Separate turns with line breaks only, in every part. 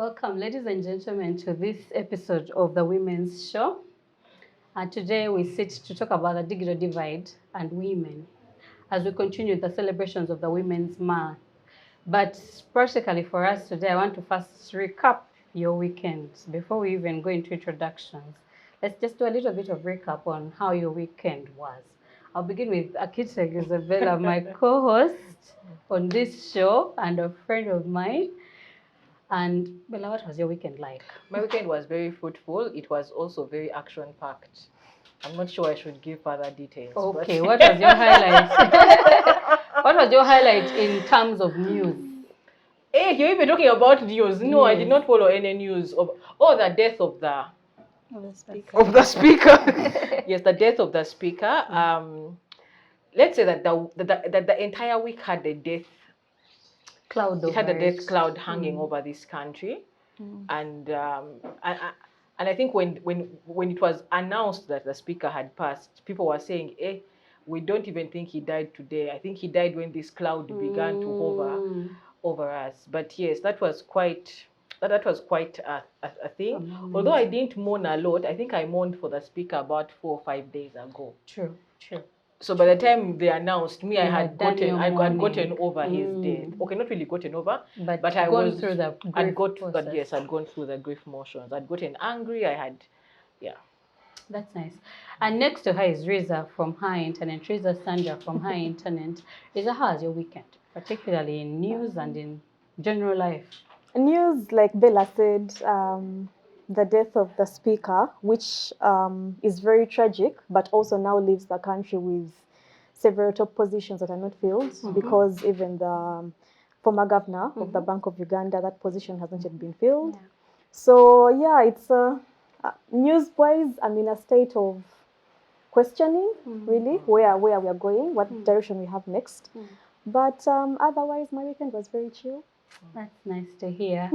Welcome, ladies and gentlemen, to this episode of the Women's Show. Today we sit to talk about the digital divide and women as we continue the celebrations of the Women's Month. But practically for us today, I want to first recap your weekend before we even go into introductions. Let's just do a little bit of recap on how your weekend was. I'll begin with Akiteng Isabella, my co-host on this show and a friend of mine. And Bella, what was your weekend like?
My weekend was very fruitful. It was also very action-packed. I'm not sure I should give further details.
Okay, but... what was your highlight? What was your highlight in terms of news?
Hey, you're even talking about news. No, yes. I did not follow any news of the death of the speaker. Yes, the death of the speaker. Let's say that the entire week had a death cloud. It had a death cloud hanging over this country, and I think when it was announced that the speaker had passed, people were saying, "Eh, we don't even think he died today. I think he died when this cloud began to hover over us." But yes, that was quite a thing. Although I didn't mourn a lot, I think I mourned for the speaker about 4 or 5 days ago.
True.
So by the time they announced me, I had gotten over his death. Okay, not really gotten over, but I was
through the grief process.
Yes, I'd gone through the grief motions. I'd gotten angry.
That's nice. And next to her is Riza from High Internet. Tricia Sandra from High Internet. Riza, how's your weekend, particularly in news and in general life?
News, like Bella said, the death of the speaker, which is very tragic, but also now leaves the country with several top positions that are not filled, because even the former governor of the Bank of Uganda, that position hasn't yet been filled. Yeah. So yeah, it's news-wise, I'm in a state of questioning, really, where we are going, what direction we have next. But otherwise, my weekend was very chill.
That's nice to hear.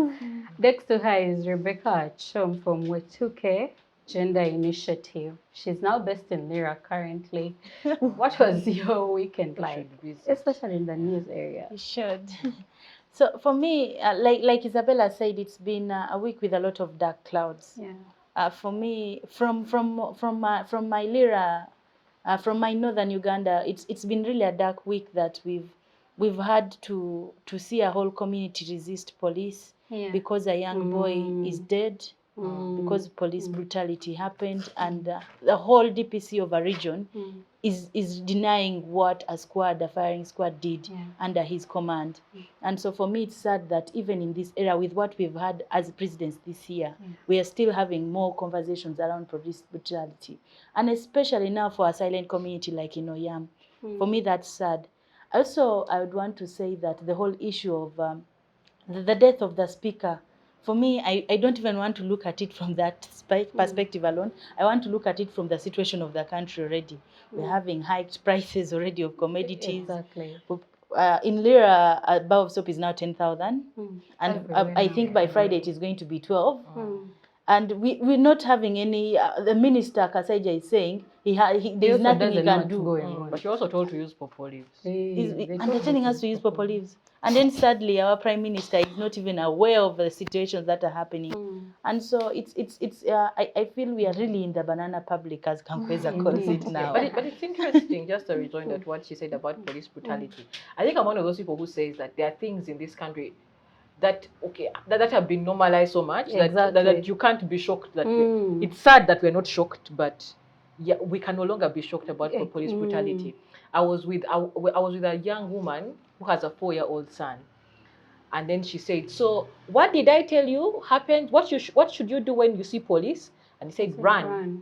Next to her is Rebecca Achom from Tuke Gender Initiative. She's now based in Lira currently. What was your weekend like, especially in the news area?
You should. So for me, like Isabella said, it's been a week with a lot of dark clouds. Yeah. For me, from my Lira, from my northern Uganda, it's been really a dark week that we've had to see a whole community resist police because a young boy is dead because police brutality happened, and the whole DPC of a region is denying what a firing squad did under his command. And so for me, it's sad that even in this era, with what we've had as presidents this year, we are still having more conversations around police brutality, and especially now for a silent community like in Oyam. For me, that's sad. Also, I would want to say that the whole issue of the death of the speaker, for me, I don't even want to look at it from that perspective alone. I want to look at it from the situation of the country already. We're having hiked prices already of commodities.
Exactly.
In Lira, a bar of soap is now 10,000. And I think by Friday it is going to be 12. And we're not having any, the minister, Kasaija, is saying there's nothing he can do.
But you're also told to use pawpaw leaves.
And they're telling us to use pawpaw leaves. And then sadly, our prime minister is not even aware of the situations that are happening. And so I feel we are really in the banana public, as Kankweza calls it now.
But it's interesting, just to rejoin that what she said about police brutality. I think I'm one of those people who says that there are things in this country that have been normalized so much that you can't be shocked. That it's sad that we're not shocked, but yeah, we can no longer be shocked about police brutality. I was with a young woman who has a 4-year-old son, and then she said, "So what did I tell you happened? What should you do when you see police?" And he said, "Run."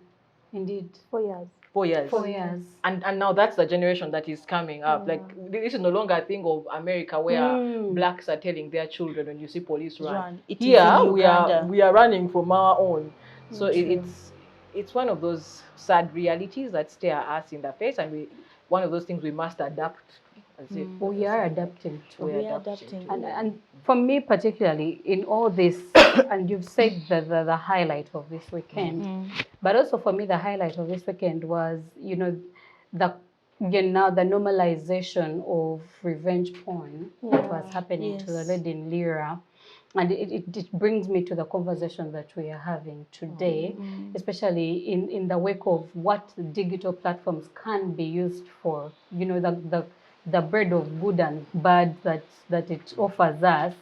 Indeed,
4 years.
4 years.
4 years.
And now that's the generation that is coming up. Like, this is no longer a thing of America where blacks are telling their children, when you see police, run. Here we are running from our own. So it's one of those sad realities that stare us in the face, and one of those things we must adapt.
We are adapting to.
We are adapting.
And for me particularly, in all this, and you've said the highlight of this weekend, but also for me the highlight of this weekend was, the normalization of revenge porn that was happening to the lady in Lira. And it brings me to the conversation that we are having today, especially in the wake of what the digital platforms can be used for. You know, the bread of good and bad that it offers us.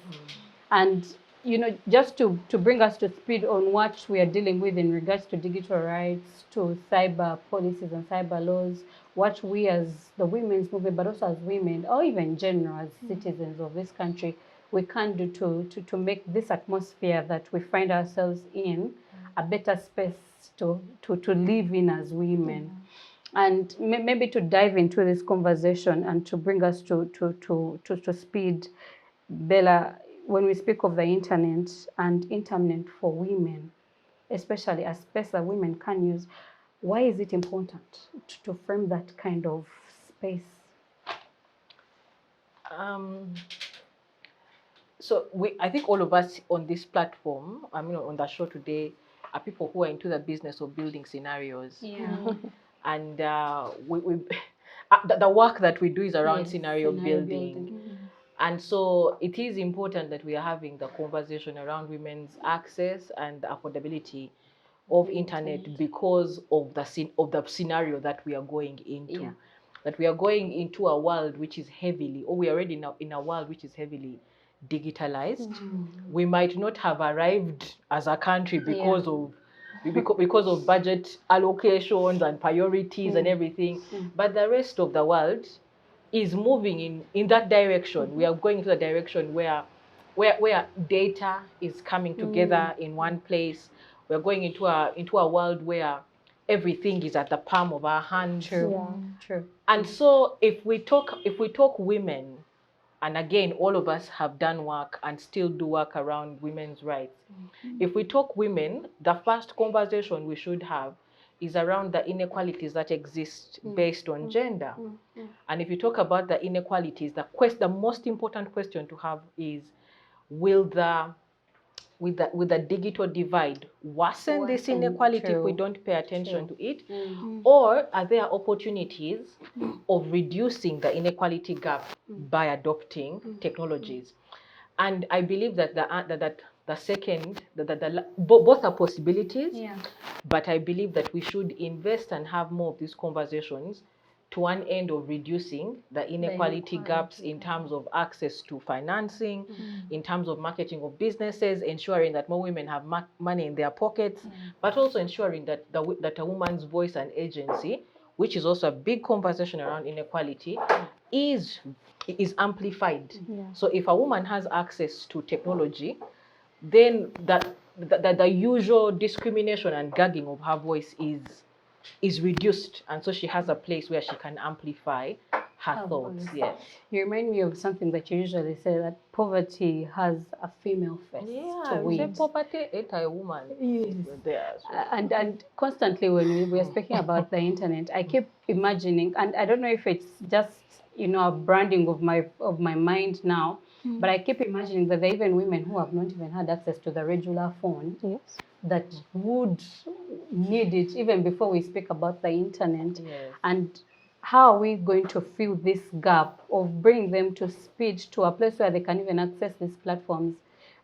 And, you know, just to bring us to speed on what we are dealing with in regards to digital rights, to cyber policies and cyber laws, what we as the women's movement, but also as women, or even in general as citizens of this country, we can do to make this atmosphere that we find ourselves in a better space to live in as women. And maybe to dive into this conversation and to bring us to speed, Bella, when we speak of the internet and internet for women, especially a space that women can use, why is it important to frame that kind of space?
So I think all of us on this platform, on the show today, are people who are into the business of building scenarios.
Yeah.
And the work that we do is around scenario building. And so it is important that we are having the conversation around women's access and affordability of internet because of the scenario that we are going into. Yeah. That we are going into a world which is heavily, or we are already now in a world which is heavily digitalized. We might not have arrived as a country because of budget allocations and priorities and everything, but the rest of the world is moving in that direction. We are going into the direction where data is coming together in one place. We're going into a world where everything is at the palm of our hands.
True.
And so if we talk women, and again, all of us have done work and still do work around women's rights. If we talk women, the first conversation we should have is around the inequalities that exist based on gender. And if you talk about the inequalities, the most important question to have is, will the digital divide worsen this inequality if we don't pay attention to it? Or are there opportunities of reducing the inequality gap by adopting technologies? And I believe that the second, both are possibilities, but I believe that we should invest and have more of these conversations to one end of reducing the inequality gaps in terms of access to financing, in terms of marketing of businesses, ensuring that more women have money in their pockets, but also ensuring that that a woman's voice and agency, which is also a big conversation around inequality, is amplified. So if a woman has access to technology, then the usual discrimination and gagging of her voice is reduced, and so she has a place where she can amplify her thoughts. Yes.
You remind me of something that you usually say, that poverty has a female face to weed.
Poverty ain't a woman.
Yes. And constantly when we are speaking about the internet, I keep imagining, and I don't know if it's just a branding of my mind now, but I keep imagining that there are even women who have not even had access to the regular phone. Yes. That would need it even before we speak about the internet.
Yes.
And how are we going to fill this gap of bringing them to speed to a place where they can even access these platforms?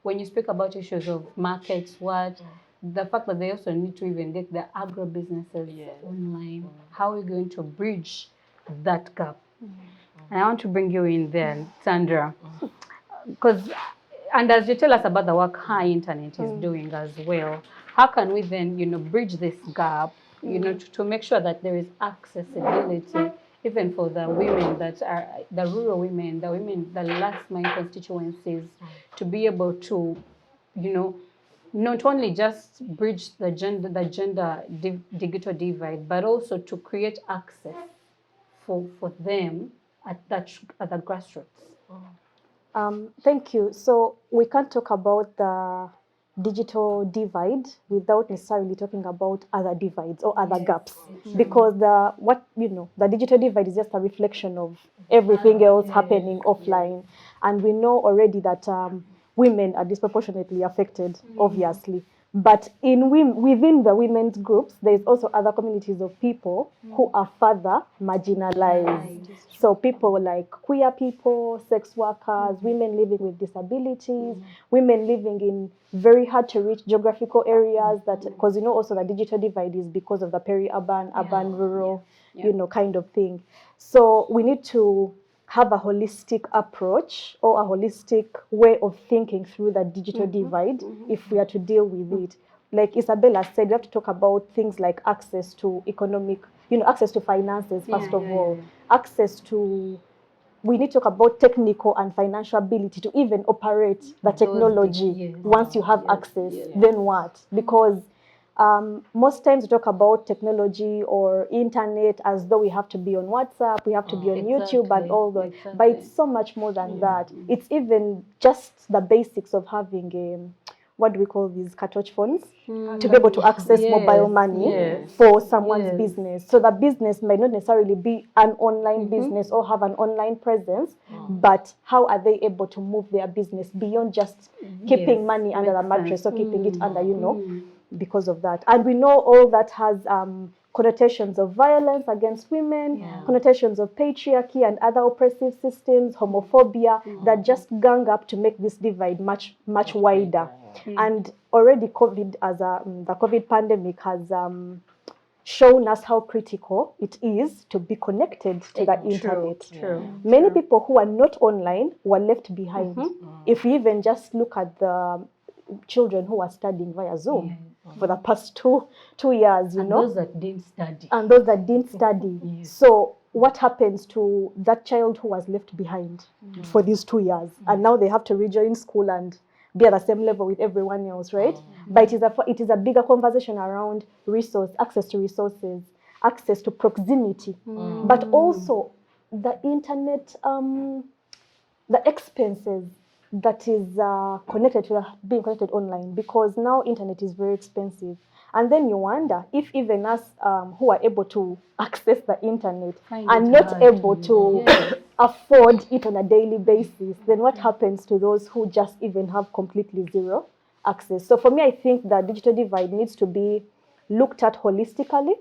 When you speak about issues of markets, the fact that they also need to even get their agro businesses online, how are we going to bridge that gap? And I want to bring you in there, Sandra, and as you tell us about the work High Internet is doing as well, how can we then, bridge this gap, to make sure that there is accessibility, even for the women that are the rural women, the last mile constituencies, to be able to, not only just bridge the gender digital divide, but also to create access for them at the grassroots.
Thank you. So we can't talk about the digital divide without necessarily talking about other divides or other gaps, because the digital divide is just a reflection of everything else happening offline, and we know already that women are disproportionately affected, obviously, But within the women's groups, there's also other communities of people who are further marginalized. So people like queer people, sex workers, women living with disabilities, women living in very hard to reach geographical areas, that because also the digital divide is because of the peri-urban, urban, rural, kind of thing. So we need to have a holistic approach or a holistic way of thinking through the digital divide if we are to deal with it. Like Isabella said, we have to talk about things like access to economic, access to finances, first of all, access to, we need to talk about technical and financial ability to even operate the technology. Once you have access, then what? Because most times we talk about technology or internet as though we have to be on WhatsApp, we have to be on YouTube and all that. But it's so much more than that. It's even just the basics of having what do we call these cartouche phones? To be able to access mobile money for someone's business. So the business might not necessarily be an online business or have an online presence, but how are they able to move their business beyond just keeping money under the mattress or keeping it under, because of that. And we know all that has connotations of violence against women, connotations of patriarchy and other oppressive systems, homophobia, that just gang up to make this divide much wider. And already COVID, as the COVID pandemic has shown us how critical it is to be connected to the internet. Many people who are not online were left behind. If we even just look at the children who are studying via Zoom for the past two years,
and those that didn't study.
And those that didn't study. So what happens to that child who was left behind for these 2 years? And now they have to rejoin school and be at the same level with everyone else, right? But it is a bigger conversation around access to resources, access to proximity, but also the internet, the expenses that is connected to being connected online, because now internet is very expensive. And then you wonder if even us who are able to access the internet are not able to afford it on a daily basis, then what happens to those who just even have completely zero access? So for me, I think the digital divide needs to be looked at holistically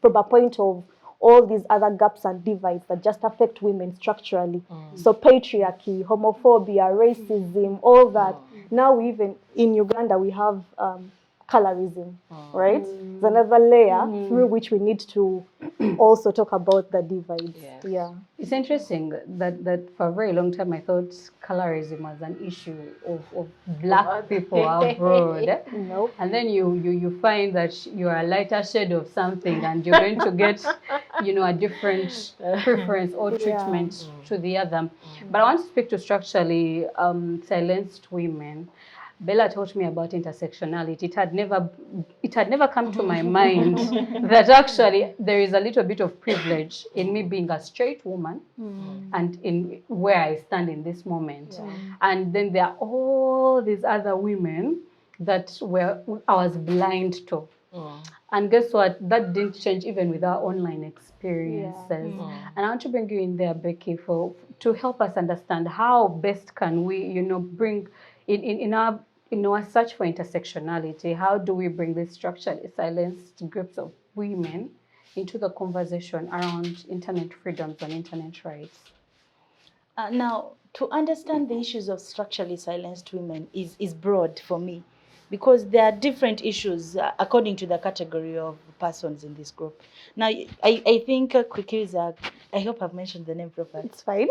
from a point of all these other gaps and divides that just affect women structurally. So patriarchy, homophobia, racism, all that. Now even in Uganda we have colorism, right? It's another layer through which we need to also talk about the divides.
It's interesting that for a very long time I thought colorism was an issue of black people abroad. And then you find that you are a lighter shade of something and you're going to get a different preference or treatment to the other. But I want to speak to structurally silenced women. Bella taught me about intersectionality. It had never come to my mind that actually there is a little bit of privilege in me being a straight woman and in where I stand in this moment. And then there are all these other women that I was blind to. And guess what? That didn't change even with our online experiences. And I want to bring you in there, Becky, to help us understand how best can we, bring in our search for intersectionality, how do we bring these structurally silenced groups of women into the conversation around internet freedoms and internet rights?
Now, to understand the issues of structurally silenced women is broad for me, because there are different issues according to the category of persons in this group. Now, I think Kwikiriza, I hope I've mentioned the name properly.
It's fine.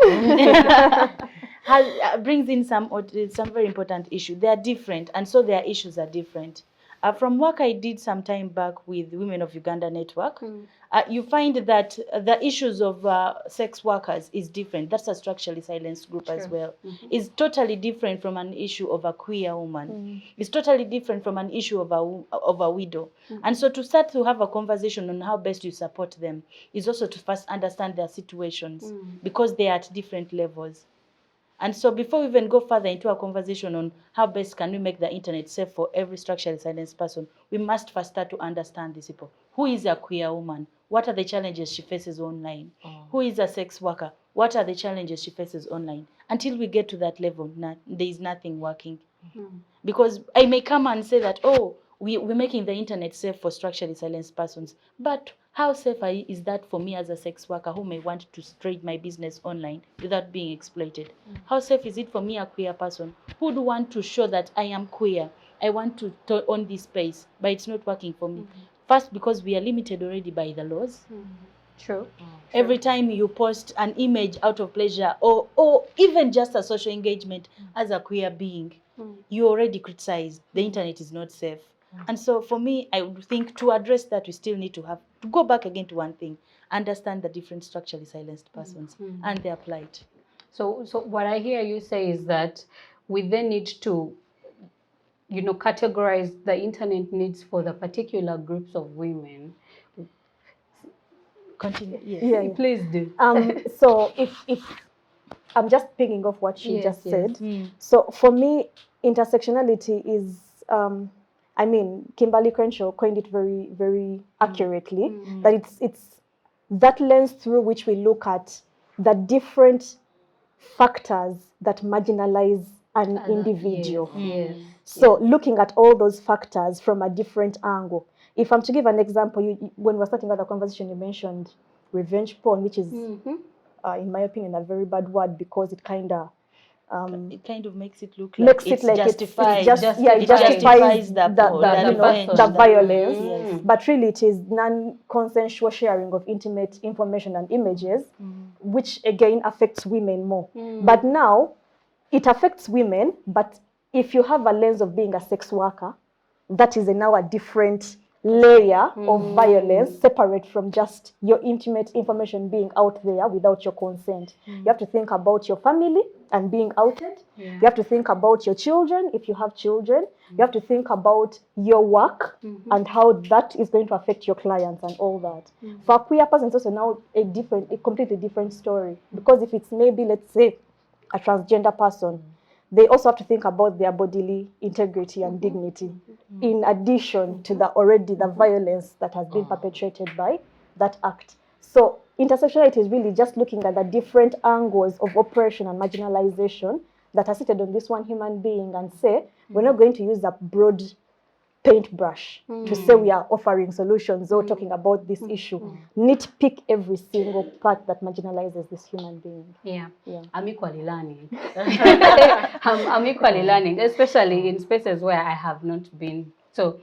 Brings in some very important issue. They are different, and so their issues are different. From work I did some time back with Women of Uganda Network, you find that the issues of sex workers is different. That's a structurally silenced group as well. It's totally different from an issue of a queer woman. It's totally different from an issue of a widow. And so to start to have a conversation on how best you support them is also to first understand their situations, because they are at different levels. And so before we even go further into a conversation on how best can we make the internet safe for every structurally silenced person, we must first start to understand these people. Who is a queer woman? What are the challenges she faces online? Who is a sex worker? What are the challenges she faces online? Until we get to that level, there is nothing working. Because I may come and say that, oh, we're making the internet safe for structurally silenced persons. But how safe is that for me as a sex worker who may want to trade my business online without being exploited? How safe is it for me, a queer person, who would want to show that I am queer? I want to own this space, but it's not working for me. First, because we are limited already by the laws.
True.
Every time you post an image out of pleasure or even just a social engagement as a queer being, you already criticized. The internet is not safe. And so for me, I would think to address that, we still need to go back again to one thing, understand the different structurally silenced persons and their plight.
So what I hear you say is that we then need to, categorize the internet needs for the particular groups of women.
Continue. Yes.
Yeah.
Please do.
So if I'm just picking off what she just said. So for me, intersectionality is, Kimberly Crenshaw coined it very, very accurately, that it's that lens through which we look at the different factors that marginalize an individual. So looking at all those factors from a different angle. If I'm to give an example, when we're starting out the conversation, you mentioned revenge porn, which is, in my opinion, a very bad word, because it kind of
makes it look like it justifies
the violence, but really it is non-consensual sharing of intimate information and images, which again affects women more. But now it affects women, but if you have a lens of being a sex worker, that is now a different layer of violence, separate from just your intimate information being out there without your consent. You have to think about your family and being outed. You have to think about your children, if you have children. You have to think about your work and how that is going to affect your clients and all that. For a queer person, it's also now a completely different story. Because if it's maybe, let's say, a transgender person, they also have to think about their bodily integrity and dignity, in addition to the violence that has been perpetrated by that act. So intersectionality is really just looking at the different angles of oppression and marginalization that are seated on this one human being, and say, we're not going to use a broad paintbrush to say we are offering solutions or talking about this issue. Nitpick every single part that marginalizes this human being.
I'm equally learning. I'm equally learning, especially in spaces where I have not been. So,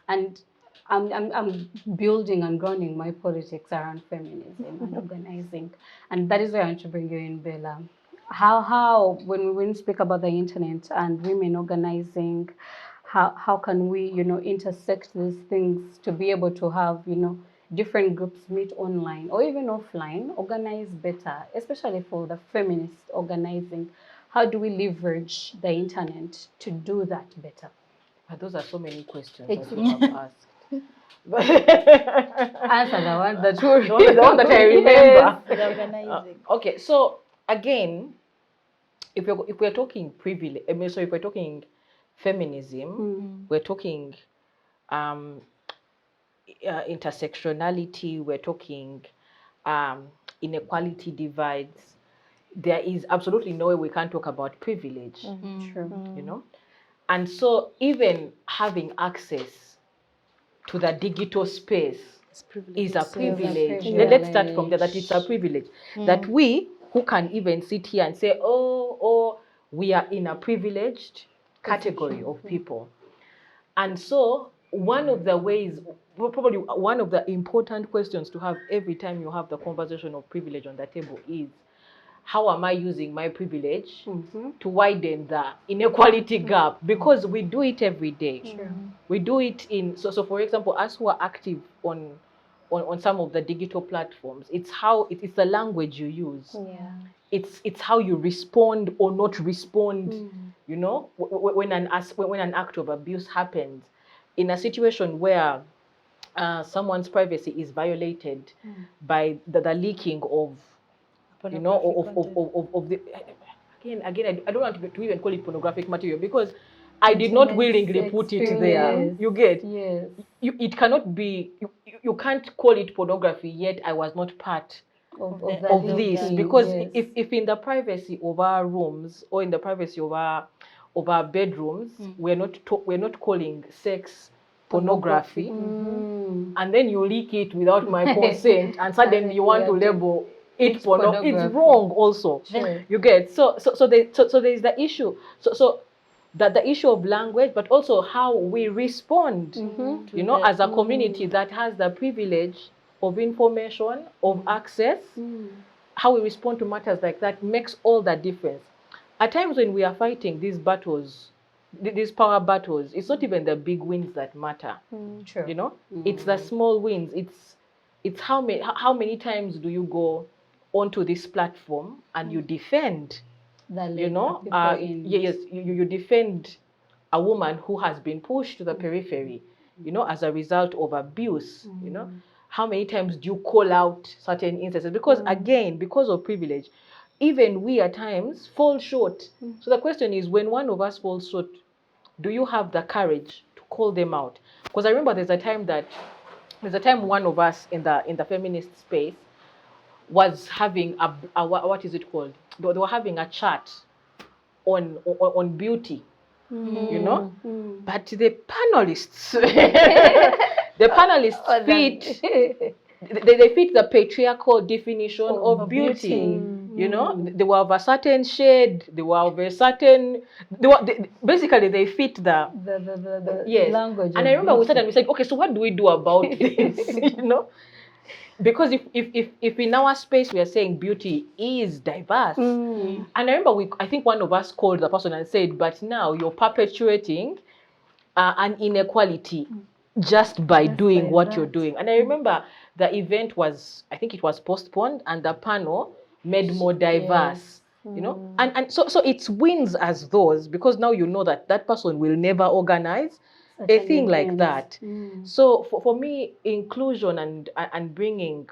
and I'm building and grounding my politics around feminism and organizing, and that is where I want to bring you in, Bella. How when we speak about the internet and women organizing, how can we, intersect these things to be able to have, different groups meet online or even offline, organize better, especially for the feminist organizing? How do we leverage the internet to do that better?
Those are so many questions that you have asked.
Answer the one that
the one that I remember.
Yes.
Okay, so again, if we're talking privilege, so if we're talking feminism, we're talking intersectionality, we're talking inequality divides. There is absolutely no way we can't talk about privilege.
True.
And so even having access to the digital space is a privilege. Let's start from there, that it's a privilege. That we, who can even sit here and say, oh, we are in a privileged category of people. And so one of the ways, probably one of the important questions to have every time you have the conversation of privilege on the table is, how am I using my privilege to widen the inequality gap? Because we do it every day. We do it in, so for example, us who are active on some of the digital platforms, it's the language you use. It's how you respond or not respond. When an act of abuse happens, in a situation where someone's privacy is violated by the leaking of of the again I don't want to even call it pornographic material, because I did not willingly put it there. You get?
Yes.
It cannot be. You can't call it pornography, yet I was not part of this, because if in the privacy of our rooms or in the privacy of our of our bedrooms, we're not calling sex pornography, and then you leak it without my consent, and suddenly you want to label it pornography. It's wrong also.
Sure.
You get so there is the issue. So that the issue of language, but also how we respond, you know, as a community that has the privilege of information, of access, how we respond to matters like that makes all the difference. At times when we are fighting these battles, these power battles, it's not even the big wins that matter.
True.
You know, it's the small wins. It's how many times do you go onto this platform and you defend, you know, yes, you defend a woman who has been pushed to the periphery, you know, as a result of abuse, you know. How many times do you call out certain instances? Because again, because of privilege, even we at times fall short. So the question is, when one of us falls short, do you have the courage to call them out? Because I remember there's a time one of us in the feminist space was having a what is it called? They were having a chat on beauty, you know, but the panelists, the panelists fit. They fit the patriarchal definition of beauty. You know, they were of a certain shade. They were of a certain. Basically they fit the yes.
language.
And I remember we said, okay, so what do we do about this? You know, because if in our space we are saying beauty is diverse, and I remember I think one of us called the person and said, but now you're perpetuating an inequality just by doing what you're doing. And I remember the event was, I think it was postponed, and the panel made more diverse. You know, and so it's wins as those, because now you know that that person will never organize a thing like that. So for me, inclusion and bringing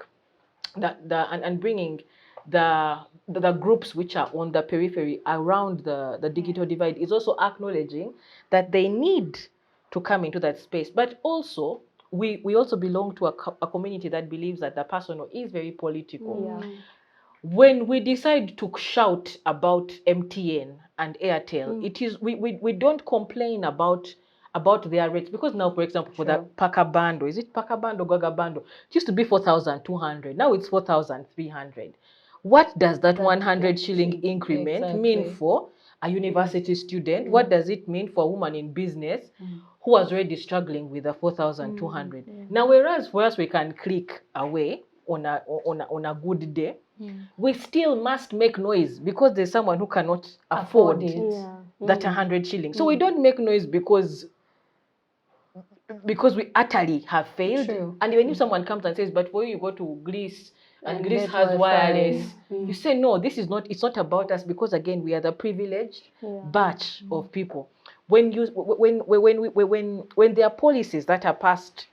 the groups which are on the periphery around the digital divide is also acknowledging that they need to come into that space. But also we also belong to a community that believes that the personal is very political. When we decide to shout about MTN and Airtel, it is we don't complain about their rates, because now, for example, for the Paka bundle, is it Paka bundle, Gaga bundle? It used to be 4,200. Now it's 4,300. What does that 100 shilling increment mean for a university student? What does it mean for a woman in business who was already struggling with the 4,200? Now, whereas for us we can click away on a good day, we still must make noise because there's someone who cannot afford that 100 shillings. So we don't make noise because we utterly have failed. And even if someone comes and says, but for you go to Greece and Greece has wireless, you say, no, this is not, it's not about us, because again, we are the privileged batch of people. When there are policies that are passed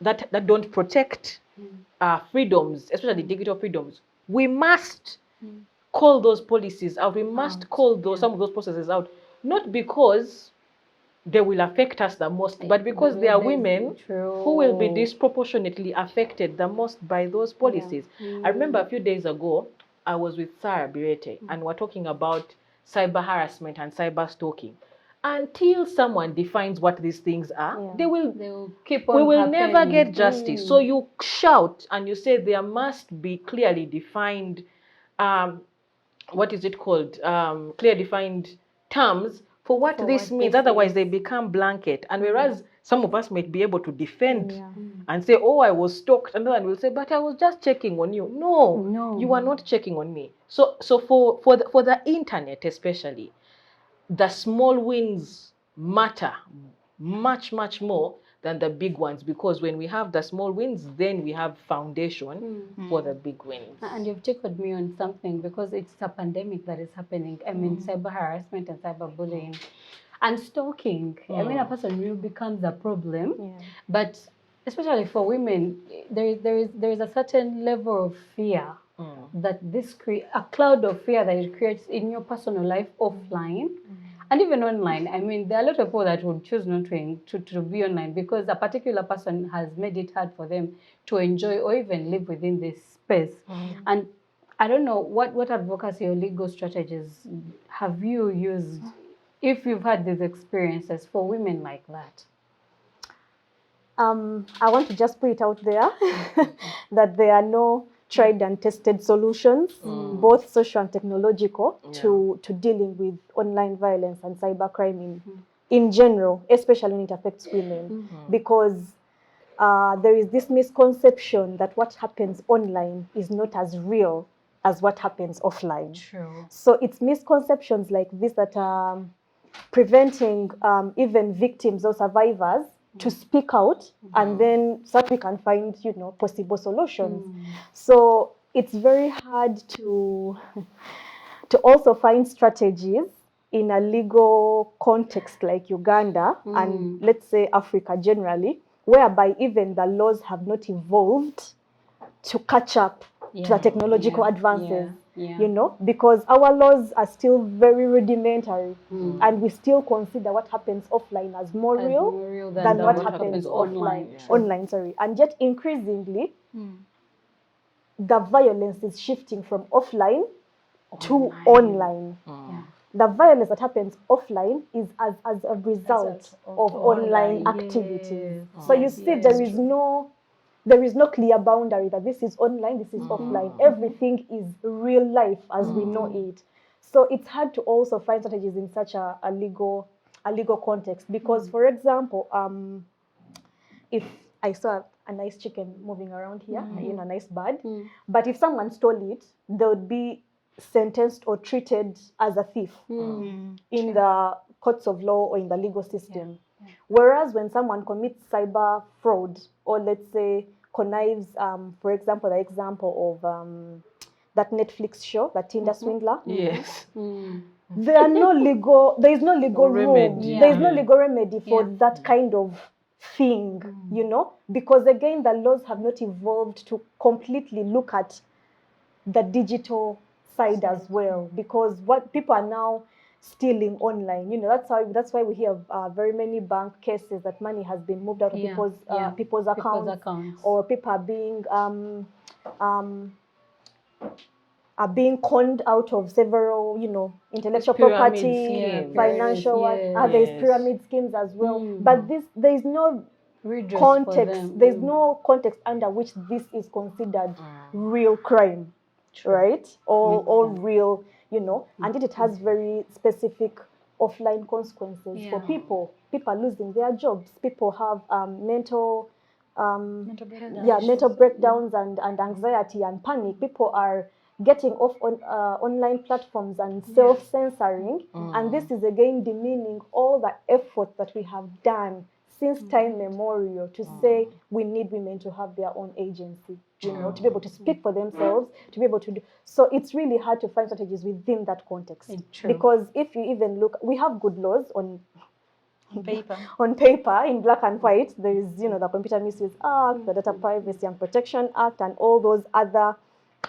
that don't protect freedoms, especially digital freedoms, we must call those policies out. We must call some of those processes out, not because they will affect us the most, but because there are women who will be disproportionately affected the most by those policies. I remember a few days ago, I was with Sarah Birete, and we're talking about cyber harassment and cyber stalking. Until someone defines what these things are, they will keep on. We will never get justice. So you shout and you say there must be clearly defined, what is it called? Clear defined terms for what this means. Otherwise, they become blanket. And whereas some of us might be able to defend and say, oh, I was stalked, and then we'll say, but I was just checking on you. No, you are not checking on me. So for the internet especially, the small wins matter much, much more than the big ones, because when we have the small wins, then we have foundation for the big wins.
And you've taken me on something, because it's a pandemic that is happening. I mean, cyber harassment and cyberbullying and stalking. I mean, a person really becomes a problem. But especially for women, there is a certain level of fear that this a cloud of fear that it creates in your personal life offline. And even online. I mean, there are a lot of people that would choose not to be online because a particular person has made it hard for them to enjoy or even live within this space. And I don't know, what advocacy or legal strategies have you used if you've had these experiences for women like that?
I want to just put it out there that there are no tried and tested solutions, both social and technological, to dealing with online violence and cybercrime in general, especially when it affects women, because there is this misconception that what happens online is not as real as what happens offline.
True.
So it's misconceptions like this that are preventing even victims or survivors to speak out, and then so that we can find, possible solutions. So it's very hard to also find strategies in a legal context like Uganda and let's say Africa generally, whereby even the laws have not evolved to catch up to the technological advances. Because our laws are still very rudimentary, and we still consider what happens offline as more real than what happens online. And yet increasingly, the violence is shifting from offline to online. The violence that happens offline is as a result of online activities. So you see, there is no clear boundary that this is online, this is offline. Everything is real life as we know it. So it's hard to also find strategies in such a legal context. Because, for example, if I saw a nice chicken moving around here, a nice bird, but if someone stole it, they would be sentenced or treated as a thief in the courts of law or in the legal system. Whereas when someone commits cyber fraud, or let's say connives, for example, the example of that Netflix show, that Tinder swindler.
Yes.
There is no legal remedy. There is no legal remedy for that kind of thing, because again, the laws have not evolved to completely look at the digital side as well, because what people are now stealing online, that's why we hear very many bank cases that money has been moved out of people's accounts, or people are being conned out of several, intellectual property, financial, there's pyramid schemes as well. But there is no context. There's no context under which this is considered real crime, right? Or real, and it has very specific offline consequences for people. People are losing their jobs. People have mental breakdowns and anxiety and panic. People are getting off on online platforms and self-censoring, and this is again demeaning all the effort that we have done since time memorial to say we need women to have their own agency, to be able to speak for themselves, to be able to do. So it's really hard to find strategies within that context. Because if you even look, we have good laws on paper in black and white. There is, the Computer Misuse Act, the Data Privacy and Protection Act, and all those other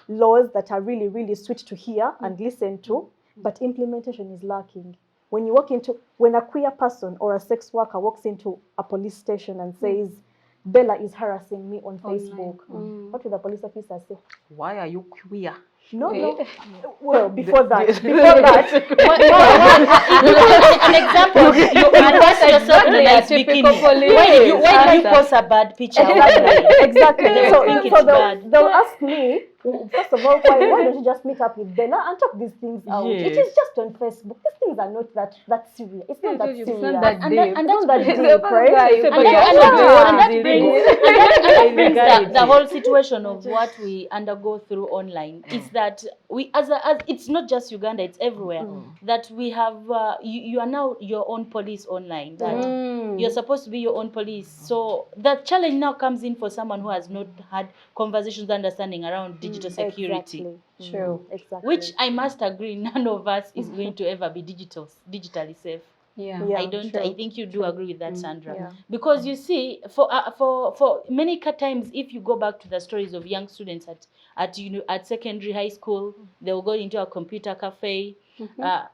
laws that are really, really sweet to hear and listen to, but implementation is lacking. When a queer person or a sex worker walks into a police station and says, Bella is harassing me on Facebook, what will the police officer say?
Why are you queer?
No. Well, before that.
An example, you undress yourself in a nice bikini. Why did you post a bad picture?
Exactly.
So
they'll ask me, first of all, why don't you just meet up with Bella and talk these things out? It is just on Facebook. These things are not that serious. It's not that serious. It's not that deep. And that's that deep, right?
And that brings the whole situation of what we undergo through online. Is that we, as it's not just Uganda, it's everywhere. That we have, you are now your own police online. That you're supposed to be your own police. So the challenge now comes in for someone who has not had conversations, understanding around digital security.
Exactly. True. Exactly.
Which I must agree, none of us is going to ever be digitally safe. I think you do agree with that, Sandra. Because you see, for many times, if you go back to the stories of young students at secondary, high school, they will go into a computer cafe,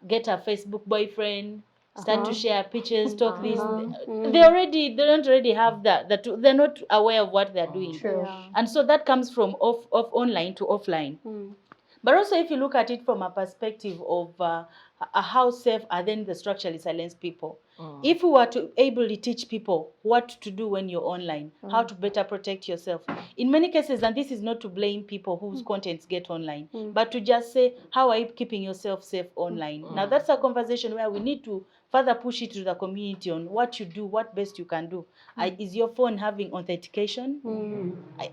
get a Facebook boyfriend, start to share pictures, talk this. They don't already have that. They're not aware of what they're doing. And so that comes from off online to offline. But also, if you look at it from a perspective of how safe are then the structurally silenced people. If we were to ably teach people what to do when you're online, how to better protect yourself, in many cases, and this is not to blame people whose contents get online, but to just say, how are you keeping yourself safe online? Now, that's a conversation where we need to further push it to the community on what you do, what best you can do. Is your phone having authentication?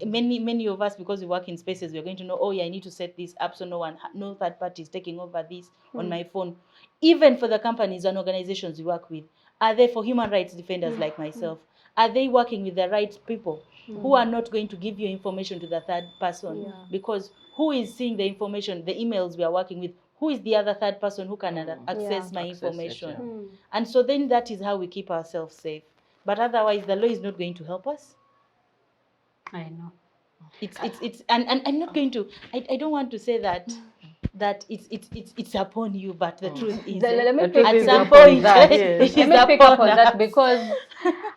Many of us, because we work in spaces, we're going to know, oh yeah, I need to set this up so no third party is taking over this on my phone. Even for the companies and organizations we work with, are they for human rights defenders like myself? Are they working with the right people who are not going to give your information to the third person? Because who is seeing the information, the emails we are working with? Who is the other third person who can access my information? And so then that is how we keep ourselves safe. But otherwise, the law is not going to help us.
I know.
And I'm not going to, I don't want to say that it's upon you, but the truth is
Let me
at some point
let me pick up on
us.
that, because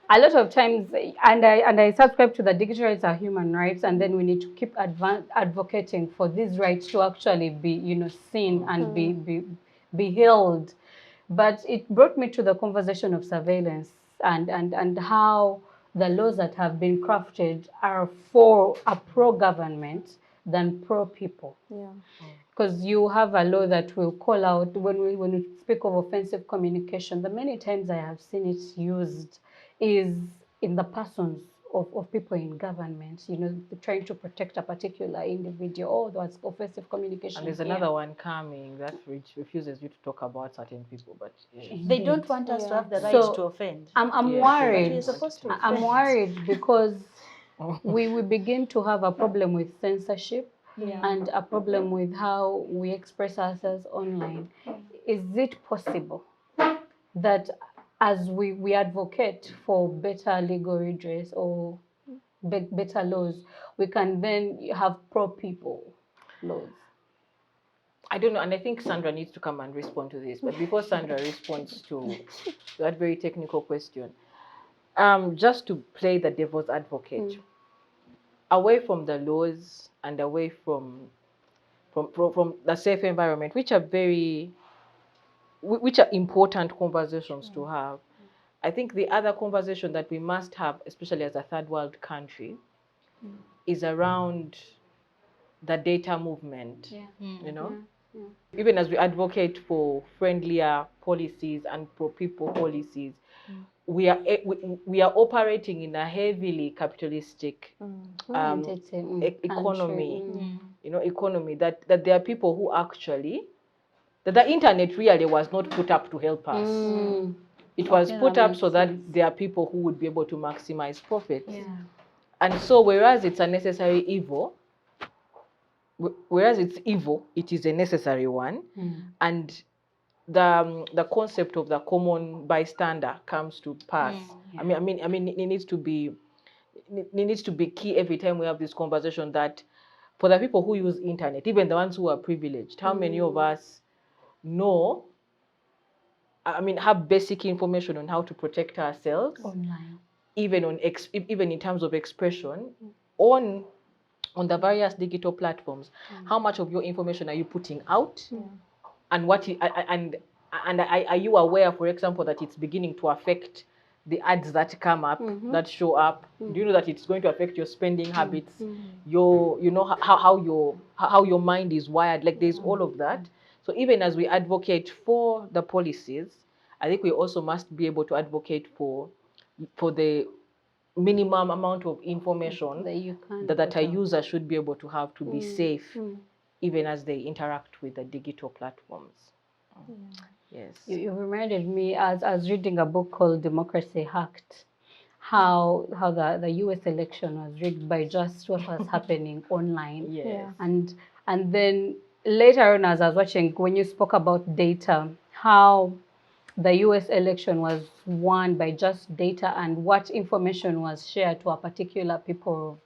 a lot of times, and I subscribe to the digital rights are human rights, and then we need to keep advocating for these rights to actually be seen and be held. But it brought me to the conversation of surveillance and how the laws that have been crafted are for a pro-government than pro-people. Because you have a law that will call out when we speak of offensive communication. The many times I have seen it used is in the persons of people in government, trying to protect a particular individual. Oh, that's offensive communication.
And there's another one coming that refuses you to talk about certain people, but
they don't want us to have the right to offend.
I'm worried. We're supposed to I'm worried because we begin to have a problem with censorship. And a problem with how we express ourselves online. Is it possible that as we advocate for better legal redress or better laws, we can then have pro-people laws?
I don't know, and I think Sandra needs to come and respond to this. But before Sandra responds to that very technical question, just to play the devil's advocate, away from the laws and away from the safe environment, which are important conversations to have. I think the other conversation that we must have, especially as a third world country, is around the data movement. Even as we advocate for friendlier policies and pro-people policies, we are operating in a heavily capitalistic economy. Economy that there are people who actually that the internet really was not put up to help us. It was put up so that there are people who would be able to maximize profits. And so, whereas it's a necessary evil, it is a necessary one. And the concept of the common bystander comes to pass. I mean, it needs to be key every time we have this conversation that for the people who use internet, even the ones who are privileged, how many of us know? Have basic information on how to protect ourselves
online,
even in terms of expression on the various digital platforms. How much of your information are you putting out, and are you aware, for example, that it's beginning to affect the ads that come up, that show up? Do you know that it's going to affect your spending habits, how your mind is wired? Like, there's all of that. So even as we advocate for the policies, I think we also must be able to advocate for the minimum amount of information that a user should be able to have to be safe, even as they interact with the digital platforms. Yes.
You reminded me, as I was reading a book called Democracy Hacked, how the US election was rigged by just what was happening online. And then later on, as I was watching, when you spoke about data, how the US election was won by just data and what information was shared to a particular people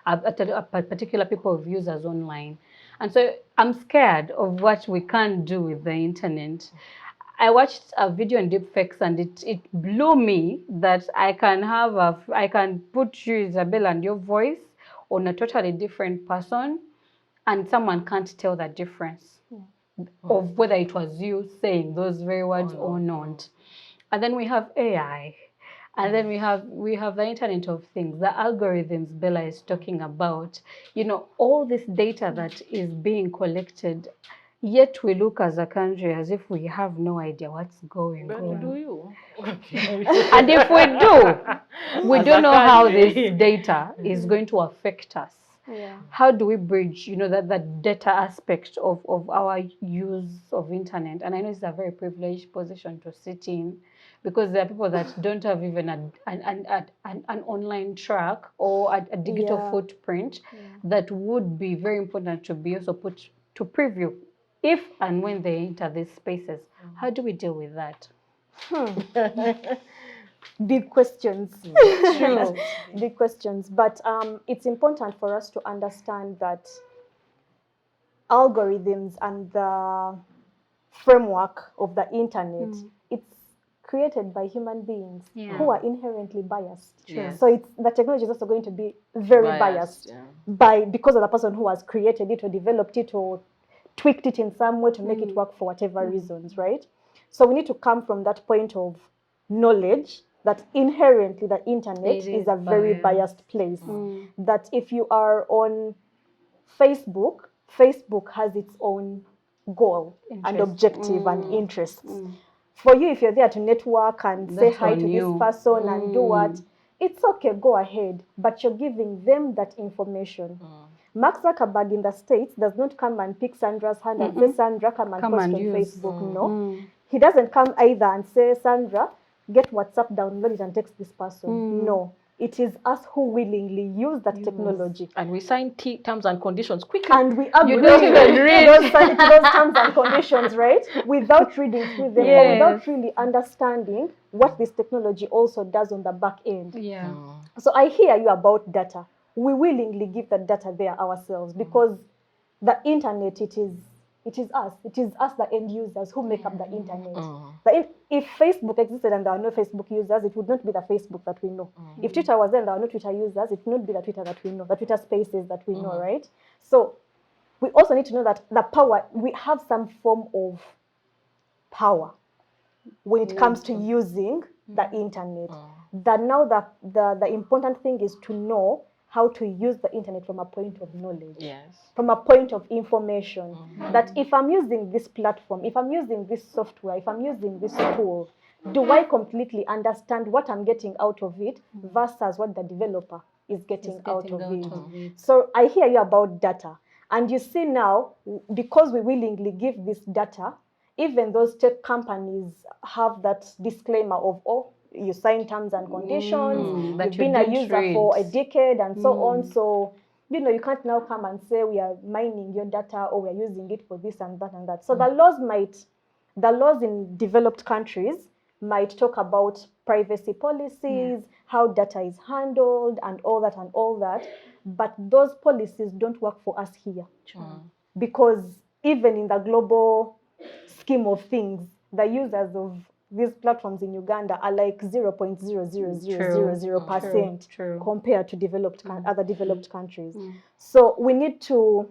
particular people of users online. And so I'm scared of what we can do with the internet. I watched a video on deepfakes, and it blew me that I can put you, Isabella, and your voice on a totally different person, and someone can't tell the difference of whether it was you saying those very words or not. And then we have AI. And then we have the Internet of Things, the algorithms Bella is talking about, all this data that is being collected, yet we look as a country as if we have no idea what's going on.
Do you?
And if we do, we don't know how this data is going to affect us.
Yeah.
How do we bridge, that data aspect of our use of internet? And I know it's a very privileged position to sit in, because there are people that don't have even an online track or a digital footprint that would be very important to be also put to preview if and when they enter these spaces. How do we deal with that?
Big questions.
True.
Big questions. But it's important for us to understand that algorithms and the framework of the internet, it's created by human beings who are inherently biased.
Yes.
So the technology is also going to be very biased because of the person who has created it or developed it or tweaked it in some way to make it work for whatever reasons, right? So we need to come from that point of knowledge that inherently the internet is a very biased place. That if you are on Facebook has its own goal and objective and interests. For you, if you're there to network and say hi to this person and do what, it's okay, go ahead. But you're giving them that information. Mark Zuckerberg in the States does not come and pick Sandra's hand and say, Sandra, come and post on Facebook. No. He doesn't come either and say, Sandra, get WhatsApp, download it and text this person. No. It is us who willingly use that technology.
And we sign terms and conditions quickly.
And we agree those terms and conditions, right? Without reading through them or without really understanding what this technology also does on the back end. So I hear you about data. We willingly give that data there ourselves because the internet, it is us. It is us, the end users, who make up the internet. If Facebook existed and there are no Facebook users, it would not be the Facebook that we know. If Twitter was there and there are no Twitter users, it would not be the Twitter that we know, the Twitter spaces that we know, right? So we also need to know that the power, we have some form of power when it comes to using the internet. That now the important thing is to know how to use the internet from a point of knowledge, from a point of information. That if I'm using this platform, if I'm using this software, if I'm using this tool, do I completely understand what I'm getting out of it versus what the developer is getting out of it? So I hear you about data. And you see now, because we willingly give this data, even those tech companies have that disclaimer of, you sign terms and conditions, you've been a user for a decade and so on. So, you can't now come and say we are mining your data or we are using it for this and that and that. So the laws in developed countries might talk about privacy policies, how data is handled and all that. But those policies don't work for us here. Because even in the global scheme of things, the users of these platforms in Uganda are like 0.00000% compared to other developed countries. So we need to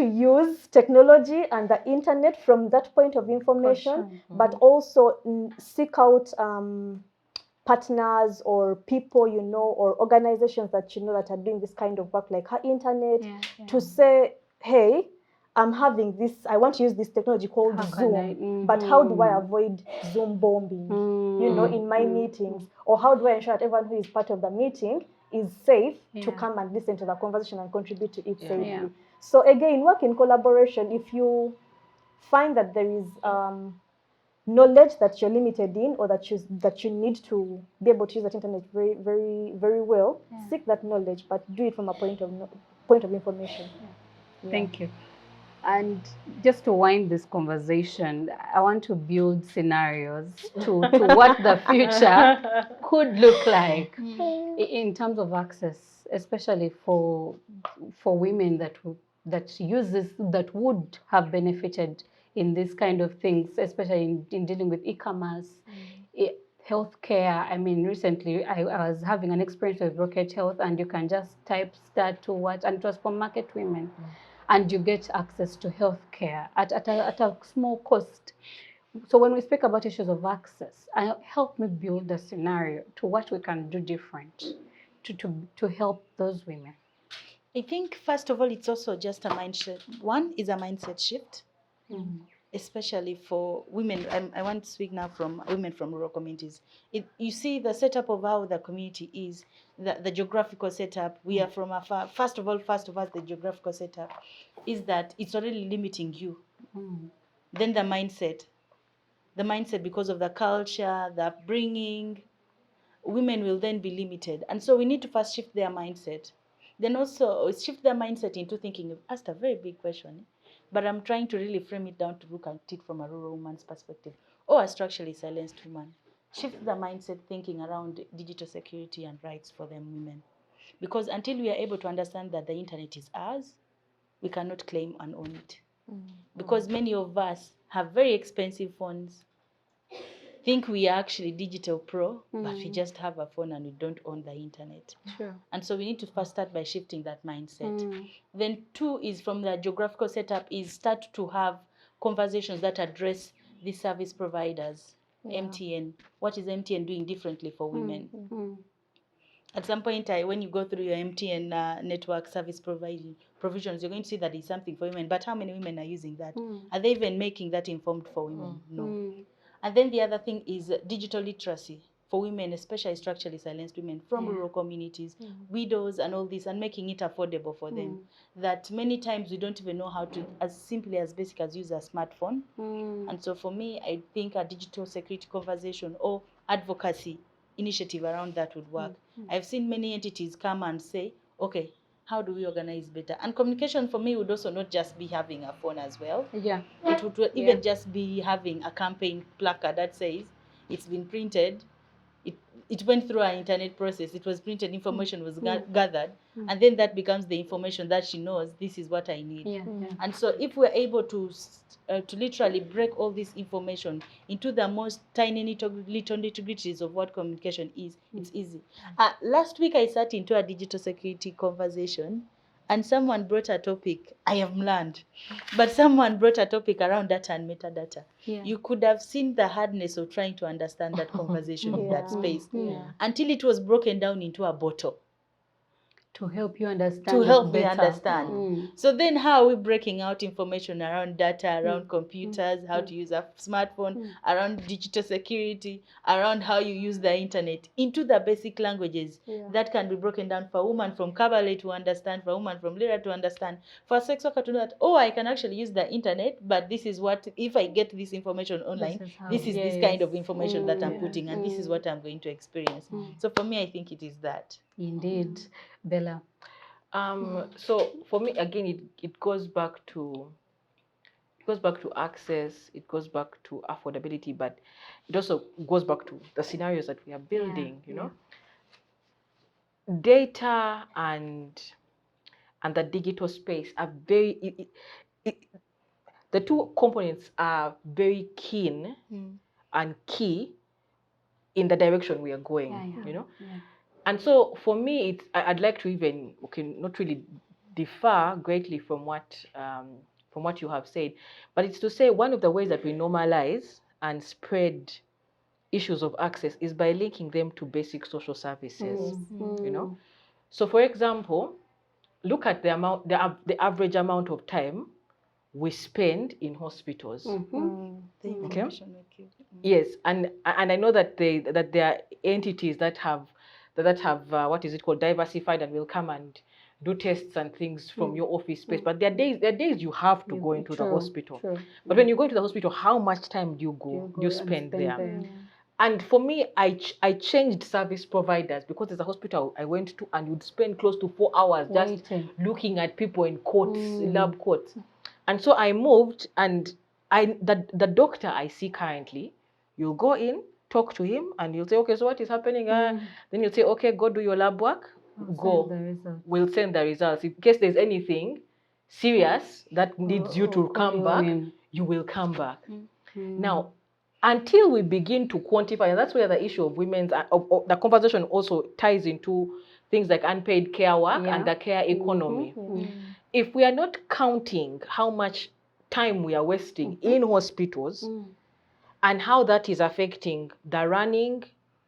use technology and the internet from that point of information, but also seek out partners or people or organizations that that are doing this kind of work like our internet to say, hey, I'm having this, I want to use this technology called Zoom, but how do I avoid Zoom bombing, in my meetings? Or how do I ensure that everyone who is part of the meeting is safe to come and listen to the conversation and contribute to it safely? So again, work in collaboration. If you find that there is knowledge that you're limited in or that you need to be able to use that internet very, very, very well, seek that knowledge, but do it from a point of information.
Thank you. And just to wind this conversation, I want to build scenarios to what the future could look like in terms of access, especially for women that would have benefited in this kind of things, especially in dealing with e-commerce. healthcare. I mean, recently I was having an experience with Rocket Health, and you can just type star to what, and it was for market women, and you get access to healthcare at a small cost. So when we speak about issues of access, help me build a scenario to what we can do different to help those women.
I think, first of all, it's also just a mindset. One is a mindset shift, especially for women. I want to speak now from women from rural communities. You see the setup of how the community is, the geographical setup. We are from afar. First of all, the geographical setup is that it's already limiting you. Then the mindset because of the culture, the upbringing, women will then be limited. And so we need to first shift their mindset. Then also shift their mindset into thinking. You've asked a very big question, but I'm trying to really frame it down to look at it from a rural woman's perspective, or a structurally silenced woman. Shift the mindset thinking around digital security and rights for them women. Because until we are able to understand that the internet is ours, we cannot claim and own it. Because many of us have very expensive phones, think we are actually digital pro, but we just have a phone and we don't own the internet.
Sure.
And so we need to first start by shifting that mindset. Then two is from the geographical setup is start to have conversations that address the service providers. MTN. What is MTN doing differently for women? At some point, when you go through your MTN network service provisions, you're going to see that it's something for women. But how many women are using that? Are they even making that informed for women? No. And then the other thing is digital literacy for women, especially structurally silenced women from rural communities, widows and all this, and making it affordable for them. That many times we don't even know how to, as simply as basic as use a smartphone. And so for me, I think a digital security conversation or advocacy initiative around that would work. I've seen many entities come and say, okay, how do we organize better? And communication for me would also not just be having a phone as well.
Yeah.
It would even just be having a campaign placard that says it's been printed, it went through an internet process, it was printed, information was gathered, and then that becomes the information that she knows, this is what I need. And so if we're able to literally break all this information into the most tiny little nitty-gritties of what communication is, it's easy. Last week I sat into a digital security conversation, and someone brought a topic, I have learned, but someone brought a topic around data and metadata. You could have seen the hardness of trying to understand that conversation in that space until it was broken down into a bottle.
To help you understand.
To help me understand. So then how are we breaking out information around data, around computers, how to use a smartphone, around digital security, around how you use the internet into the basic languages that can be broken down for a woman from Kabale to understand, for a woman from Lira to understand, for a sex worker to know that, oh, I can actually use the internet, but this is what, if I get this information online, this is this kind of information that I'm putting, and this is what I'm going to experience. So for me, I think it is that.
Indeed. Bella.
So for me, again, it goes back to access, it goes back to affordability, but it also goes back to the scenarios that we are building, you know. Data and the digital space are very, the two components are very keen and key in the direction we are going, you know. And so for me, I'd like to even, not really differ greatly from what you have said, but it's to say one of the ways that we normalize and spread issues of access is by linking them to basic social services, you know. So for example, look at the average amount of time we spend in hospitals. Okay? Yes, and I know that there are entities that have what is it called, diversified, and will come and do tests and things from your office space. But there are days you have to go into the hospital. But when you go into the hospital, how much time do you spend there? And for me, I changed service providers because there's a hospital I went to and you'd spend close to 4 hours just looking at people in coats, lab coats. And so I moved, and the doctor I see currently, you'll go in, talk to him, and you'll say, okay, so what is happening? Then you'll say, okay, go do your lab work. We'll send the results. In case there's anything serious that needs you to come back, you will come back. Now, until we begin to quantify, and that's where the issue of women's, the conversation also ties into things like unpaid care work and the care economy. If we are not counting how much time we are wasting in hospitals and how that is affecting the running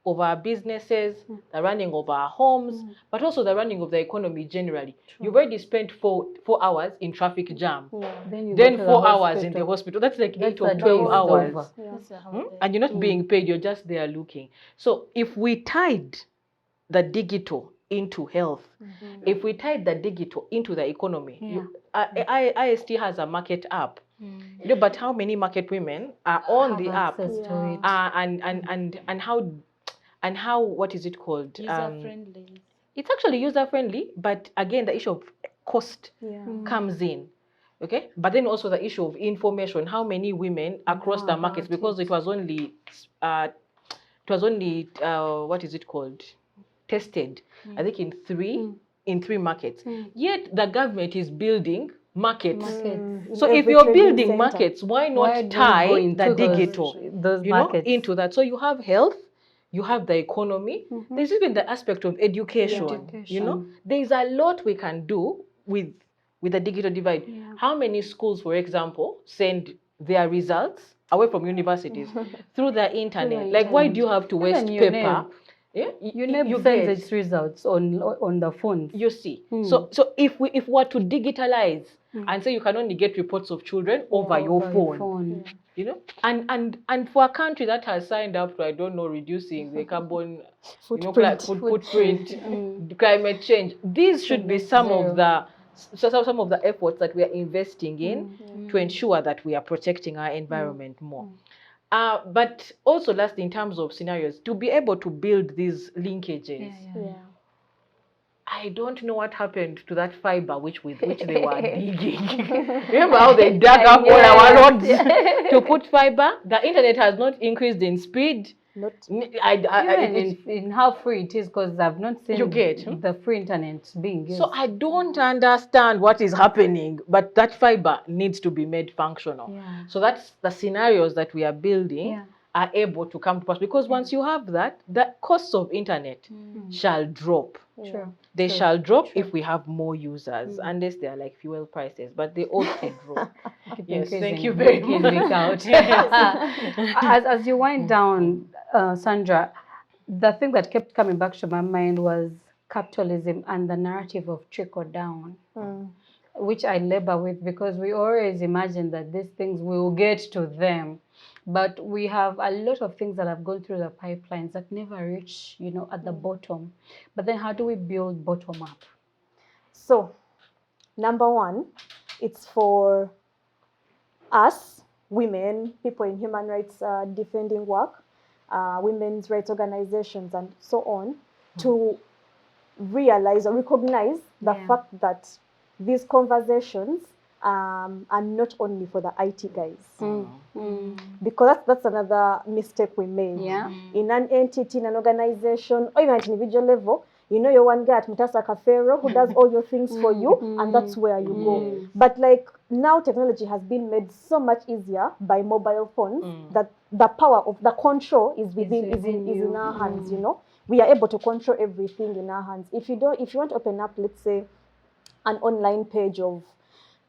of our businesses, the running of our homes, but also the running of the economy generally. You've already spent 4 hours in traffic jam. Then 4 hours in the hospital. That's like 8 or 12 hours. And you're not being paid, you're just there looking. So if we tied the digital into health, if we tied the digital into the economy, IST has a market app. You know, but how many market women are on the app? And how what is it called?
User-friendly.
It's actually user-friendly, but again, the issue of cost comes in. Okay, but then also the issue of information. How many women across the markets? Because it was only what is it called? Tested, I think in three markets. Yet the government is building markets. So if you're building markets, why not tie the digital, into that? So you have health, you have the economy. There's even the aspect of education. You know, there's a lot we can do with the digital divide. How many schools, for example, send their results away from universities through the internet? Like, why do you have to waste paper?
You send its results on the phone.
You see, so if we were to digitalize and say you can only get reports of children over your phone. You know, and for a country that has signed up to, I don't know, reducing the carbon footprint, climate change, these should be some of the efforts that we are investing in to ensure that we are protecting our environment more. But also, last, in terms of scenarios, to be able to build these linkages. I don't know what happened to that fiber with which they were digging. Remember how they dug up all our roads to put fiber? The internet has not increased in speed.
In how free it is, because I've not seen the free internet being used.
So I don't understand what is happening, but that fiber needs to be made functional. So that's the scenarios that we are building are able to come to pass, because once you have that, the costs of internet shall drop. They shall drop if we have more users, unless they are like fuel prices, but they also drop. Yes, thank you very much.
As you wind down, Sandra, the thing that kept coming back to my mind was capitalism and the narrative of trickle down, which I labor with, because we always imagine that these things will get to them. But we have a lot of things that have gone through the pipelines that never reach, at the bottom. But then how do we build bottom up?
So, number one, it's for us, women, people in human rights defending work, women's rights organizations, and so on, to realize or recognize the fact that these conversations are not only for the IT guys. Because that's another mistake we made. In an entity, in an organization, or even at an individual level, you're one guy at Mutasa Kafero who does all your things for you, and that's where you go. But like now, technology has been made so much easier by mobile phones that the power of the control is in our hands. We are able to control everything in our hands. If you want to open up, let's say, an online page of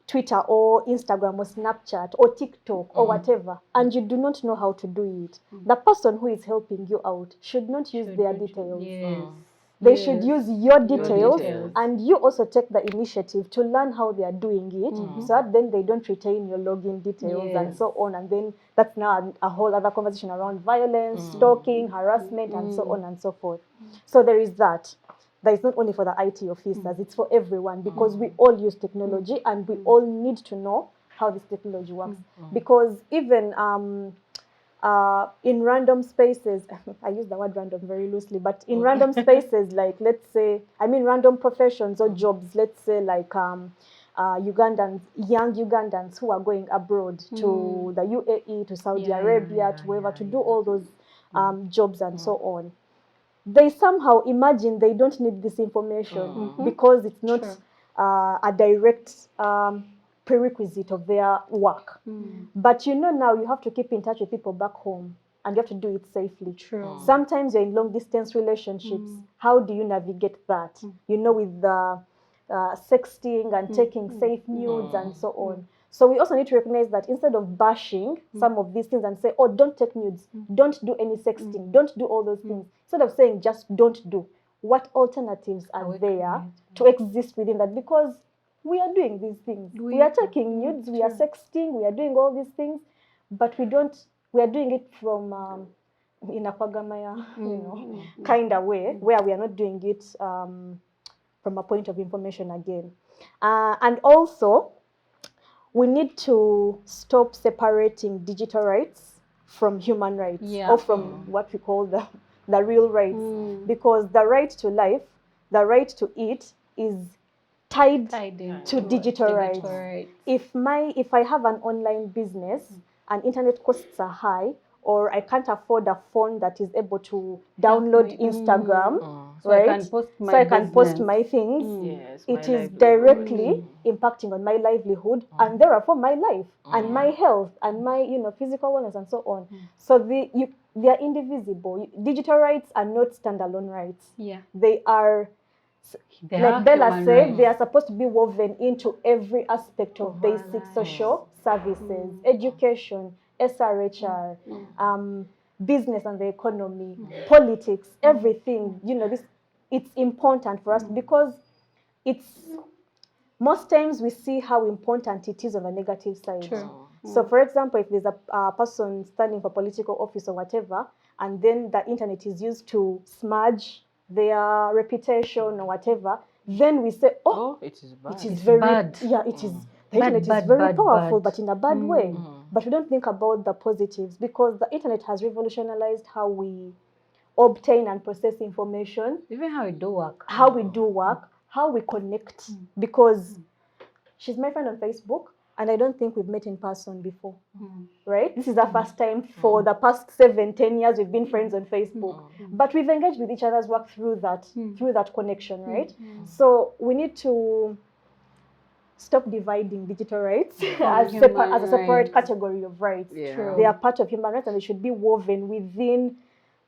Twitter or Instagram or Snapchat or TikTok or whatever, and you do not know how to do it, the person who is helping you out should not use their details. They should use your details, and you also take the initiative to learn how they are doing it, so that then they don't retain your login details and so on. And then that's now a whole other conversation around violence, stalking, harassment, and so on and so forth. So there is that. That is not only for the IT officers, it's for everyone, because we all use technology and we all need to know how this technology works. Because even in random spaces, I use the word random very loosely, but in random spaces, like let's say, random professions or jobs, let's say like young Ugandans who are going abroad to the UAE, to Saudi Arabia, to wherever, to do all those jobs and so on. They somehow imagine they don't need this information because it's not a direct prerequisite of their work. But now you have to keep in touch with people back home, and you have to do it safely.
True.
Sometimes you're in long distance relationships. How do you navigate that? With the sexting and taking safe nudes and so on. So we also need to recognize that instead of bashing some of these things and say, oh, don't take nudes, don't do any sexting, don't do all those things. Instead of saying just don't do, what alternatives are there to exist within that? Because we are doing these things. We are taking nudes, we are sexting, we are doing all these things, but we are doing it from in a kwagamaya, kind of way, where we are not doing it from a point of information again. And also, we need to stop separating digital rights from human rights, or from what we call the real rights, because the right to life, the right to eat is tied to digital rights. If I have an online business and internet costs are high, or I can't afford a phone that is able to download Instagram, right? So I can post my things. It is directly impacting on my livelihood, and therefore my life and my health and my physical wellness and so on. So they are indivisible. Digital rights are not standalone rights. They are, like Bella said, they are supposed to be woven into every aspect of basic social services, education, SRHR, business and the economy, politics, everything. It's important for us because most times we see how important it is on the negative side. So, for example, if there's a person standing for political office or whatever, and then the internet is used to smudge their reputation or whatever, then we say, oh, it is bad. It is very bad. Yeah, it is. The internet is very powerful, but in a bad way. But we don't think about the positives, because the internet has revolutionized how we obtain and process information.
Even how we do work.
How we connect. Because she's my friend on Facebook, and I don't think we've met in person before. Right? This is our first time for the past 7-10 years we've been friends on Facebook. But we've engaged with each other's work through that connection, right? So we need to stop dividing digital rights as a separate category of rights. They are part of human rights, and they should be woven within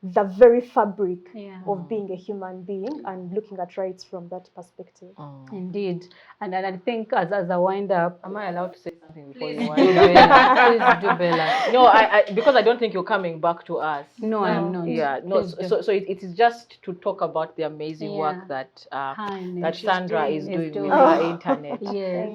the very fabric of being a human being and looking at rights from that perspective.
Indeed. And I think as a wind up,
am I allowed to say something before
please
you wind up?
Please do, Bella.
No, because I don't think you're coming back to us.
No, I'm not.
Yeah, no. So it is just to talk about the amazing work that Sandra is doing with the internet.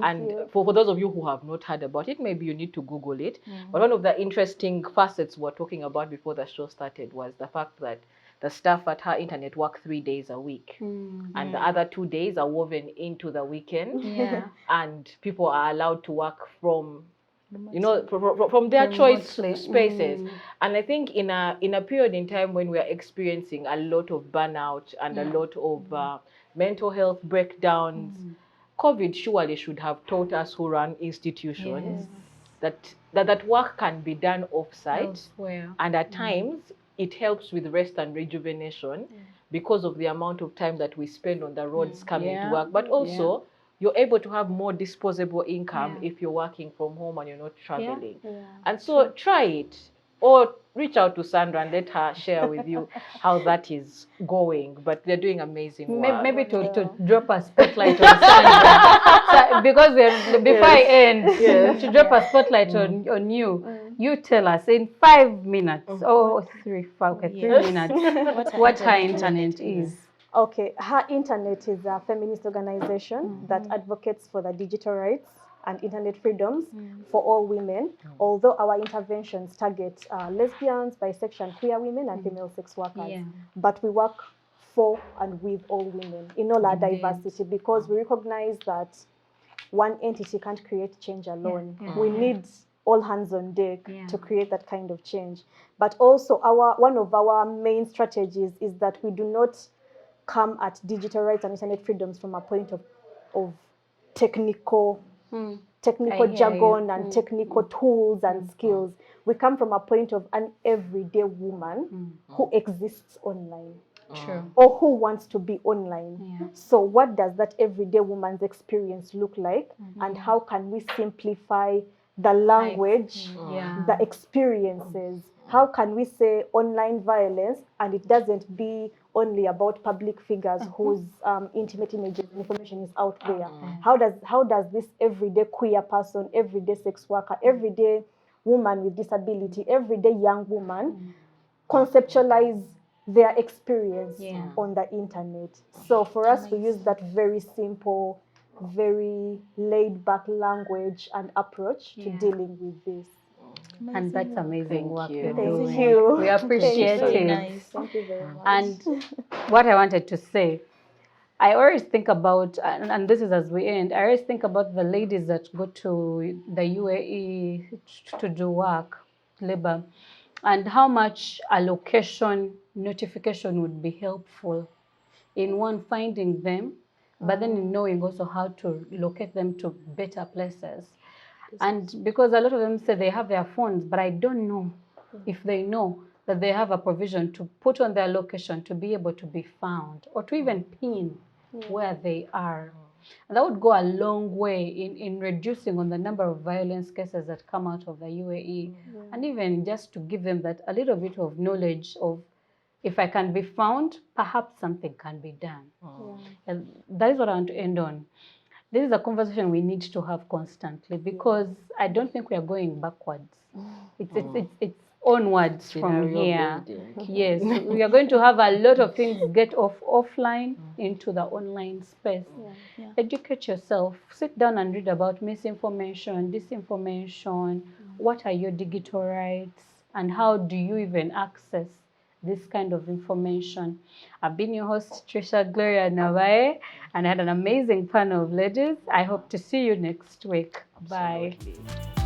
And for those of you who have not heard about it, maybe you need to Google it. But one of the interesting facets we're talking about before the show started was the fact that the staff at her internet work 3 days a week, and the other 2 days are woven into the weekend. And people are allowed to work from from their choice spaces. And I think in a period in time when we are experiencing a lot of burnout and a lot of mental health breakdowns, COVID surely should have taught us who run institutions that work can be done off-site, and at times it helps with rest and rejuvenation because of the amount of time that we spend on the roads coming to work. But also, you're able to have more disposable income if you're working from home and you're not traveling. And so try it, or reach out to Sandra and let her share with you how that is going. But they're doing amazing work.
Maybe to drop a spotlight on Sandra. Because before I end, to drop a spotlight on you. You tell us in 5 minutes, 3 minutes, what her internet is.
Okay, her internet is a feminist organization that advocates for the digital rights and internet freedoms for all women, although our interventions target lesbians, bisexual, queer women, and female sex workers. But we work for and with all women in all our diversity, because we recognize that one entity can't create change alone. We need all hands on deck to create that kind of change. But also one of our main strategies is that we do not come at digital rights and internet freedoms from a point of technical jargon and technical tools and skills. We come from a point of an everyday woman who exists online.
True.
or who wants to be online.
Yeah.
So what does that everyday woman's experience look like, and how can we simplify the language, the experiences? How can we say online violence and it doesn't be only about public figures whose intimate images and information is out there? How does this everyday queer person, everyday sex worker, everyday woman with disability, everyday young woman conceptualize their experience on the internet? So for us, we use that very simple, very laid-back language and approach to dealing with this.
And that's amazing work you're
Thank
doing.
you.
We appreciate
Thank you.
it.
Nice.
Thank you very much.
And what I wanted to say, I always think about, and this is as we end, I always think about the ladies that go to the UAE to do work, labor, and how much a location notification would be helpful in one, finding them, but then in knowing also how to locate them to better places. And because a lot of them say they have their phones, but I don't know if they know that they have a provision to put on their location to be able to be found or to even pin where they are. And that would go a long way in reducing on the number of violence cases that come out of the UAE. And even just to give them that a little bit of knowledge of, if I can be found, perhaps something can be done. And that is what I want to end on. This is a conversation we need to have constantly, because I don't think we are going backwards. It's onwards from here. Yes, we are going to have a lot of things get offline into the online space. Educate yourself. Sit down and read about misinformation, disinformation. What are your digital rights, and how do you even access this kind of information? I've been your host, Tricia Gloria Nabaye, and I had an amazing panel of ladies. I hope to see you next week. Bye.
Absolutely.